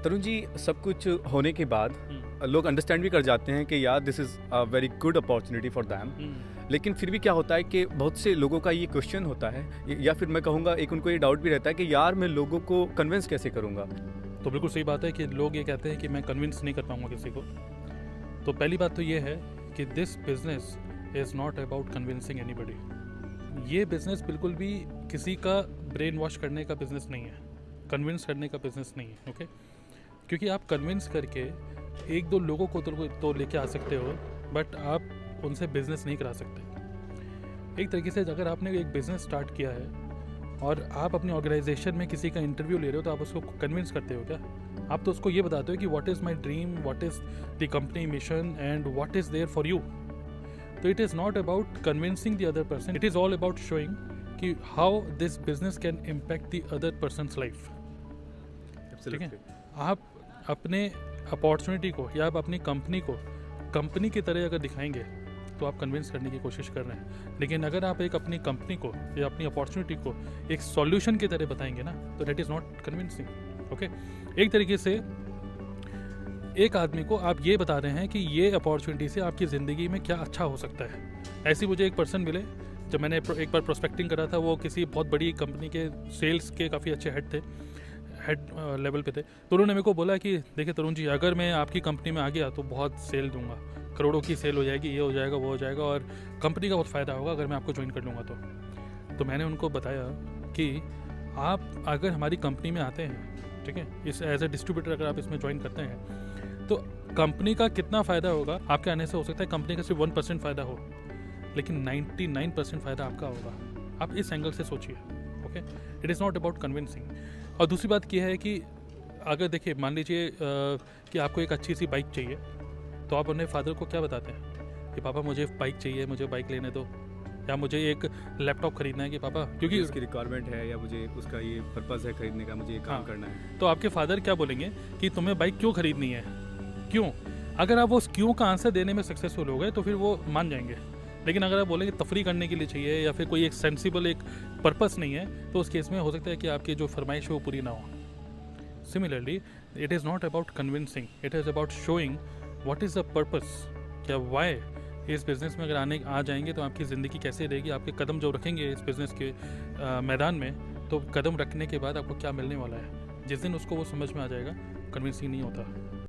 तरुण जी, सब कुछ होने के बाद लोग अंडरस्टैंड भी कर जाते हैं कि यार this is a very good opportunity for them. लेकिन फिर भी क्या होता है कि बहुत से लोगों का ये क्वेश्चन होता है, या फिर मैं कहूँगा एक उनको ये डाउट भी रहता है कि यार मैं लोगों को कन्विंस कैसे करूँगा। तो बिल्कुल सही बात है कि लोग ये कहते हैं कि मैं कन्विंस नहीं कर पाऊंगा किसी को। तो पहली बात तो ये है कि this business is not about convincing anybody. ये बिज़नेस बिल्कुल भी किसी का ब्रेन वॉश करने का बिज़नेस नहीं है, कन्विंस करने का बिज़नेस नहीं है। ओके, क्योंकि आप कन्विंस करके एक दो लोगों को तो लेके आ सकते हो, बट आप उनसे बिज़नेस नहीं करा सकते। एक तरीके से अगर आपने एक बिज़नेस स्टार्ट किया है और आप अपनी ऑर्गेनाइजेशन में किसी का इंटरव्यू ले रहे हो, तो आप उसको कन्विंस करते हो क्या? आप तो उसको ये बताते हो कि what is my dream, what is the company mission and what is there for you. तो it is not about convincing the other person, it is all about showing कि how this business can impact the other person's life. ठीक है, आप अपने opportunity को या आप अपनी कंपनी को कंपनी की तरह अगर दिखाएंगे तो आप कन्विंस करने की कोशिश कर रहे हैं। लेकिन अगर आप एक अपनी कंपनी को या अपनी अपॉर्चुनिटी को एक सॉल्यूशन की तरह बताएंगे ना, तो that is not convincing. Okay, एक तरीके से एक आदमी को आप ये बता रहे हैं कि ये अपॉर्चुनिटी से आपकी ज़िंदगी में क्या अच्छा हो सकता है। ऐसे मुझे एक पर्सन मिले जब मैंने एक बार प्रोस्पेक्टिंग करा था। वो किसी बहुत बड़ी कंपनी के सेल्स के काफ़ी अच्छे हेड लेवल पे थे। तो उन्होंने मेरे को बोला कि देखिए तरुण जी, अगर मैं आपकी कंपनी में आ गया तो बहुत सेल दूंगा, करोड़ों की सेल हो जाएगी, ये हो जाएगा, वो हो जाएगा, और कंपनी का बहुत फ़ायदा होगा अगर मैं आपको ज्वाइन कर लूँगा। तो मैंने उनको बताया कि आप अगर हमारी कंपनी में आते हैं, ठीक है, इस एज ए डिस्ट्रीब्यूटर अगर आप इसमें ज्वाइन करते हैं, तो कंपनी का कितना फ़ायदा होगा आपके आने से। हो सकता है कंपनी का सिर्फ 1% फ़ायदा हो, लेकिन 99% फ़ायदा आपका होगा। आप इस एंगल से सोचिए। Okay, it is not about convincing. और दूसरी बात यह है कि अगर देखिए, मान लीजिए कि आपको एक अच्छी सी बाइक चाहिए, तो आप अपने फादर को क्या बताते हैं कि पापा मुझे बाइक चाहिए, मुझे बाइक लेने दो, या मुझे एक लैपटॉप खरीदना है कि पापा, क्योंकि उसकी रिक्वायरमेंट है या मुझे उसका ये पर्पज़ है खरीदने का, मुझे ये काम करना है। तो आपके फादर क्या बोलेंगे कि तुम्हें बाइक क्यों खरीदनी है, क्यों? अगर आप उस क्यों का आंसर देने में सक्सेसफुल हो गए तो फिर वो मान जाएंगे। लेकिन अगर आप बोलेंगे तफरी करने के लिए चाहिए या फिर कोई एक सेंसिबल एक पर्पस नहीं है, तो उस केस में हो सकता है कि आपकी जो फरमाइश है वो पूरी ना हो। Similarly, it is not about convincing, it is about showing what is the purpose, क्या वाई इस बिज़नेस में अगर आ जाएंगे तो आपकी ज़िंदगी कैसे रहेगी। आपके कदम जो रखेंगे इस बिज़नेस के मैदान में, तो कदम रखने के बाद आपको क्या मिलने वाला है, जिस दिन उसको वो समझ में आ जाएगा, कन्विंसिंग नहीं होता।